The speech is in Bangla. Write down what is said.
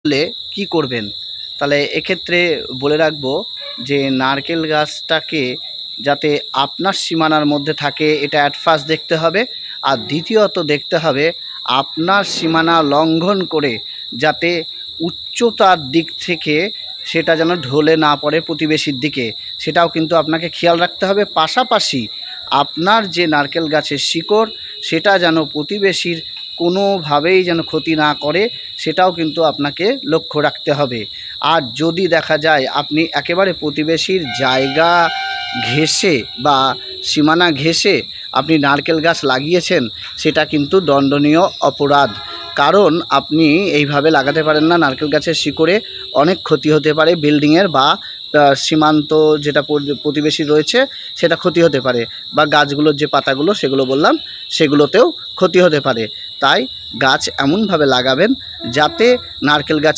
হলে কি করবেন? তাহলে এক্ষেত্রে বলে রাখবো যে নারকেল গাছটাকে যাতে আপনার সীমানার মধ্যে থাকে এটা অ্যাট ফার্স্ট দেখতে হবে। আর দ্বিতীয়ত দেখতে হবে আপনার সীমানা লঙ্ঘন করে যাতে উচ্চতার দিক থেকে সেটা যেন ঢলে না পড়ে প্রতিবেশীর দিকে, সেটাও কিন্তু আপনাকে খেয়াল রাখতে হবে। পাশাপাশি আপনার যে নারকেল গাছের শিকড় সেটা যেন প্রতিবেশীর কোনোভাবেই যেন ক্ষতি না করে, সেটাও কিন্তু আপনাকে লক্ষ্য রাখতে হবে। আর যদি দেখা যায় আপনি একেবারে প্রতিবেশীর জায়গা ঘেঁষে বা সীমানা ঘেঁষে আপনি নারকেল গাছ লাগিয়েছেন, সেটা কিন্তু দণ্ডনীয় অপরাধ। কারণ আপনি এইভাবে লাগাতে পারেন না, নারকেল গাছের শিকড়ে অনেক ক্ষতি হতে পারে, বিল্ডিংয়ের বা সীমান্ত যেটা প্রতিবেশী রয়েছে সেটা ক্ষতি হতে পারে, বা গাছগুলোর যে পাতাগুলো সেগুলো বললাম সেগুলোতেও ক্ষতি হতে পারে। তাই গাছ এমনভাবে লাগাবেন যাতে নারকেল গাছ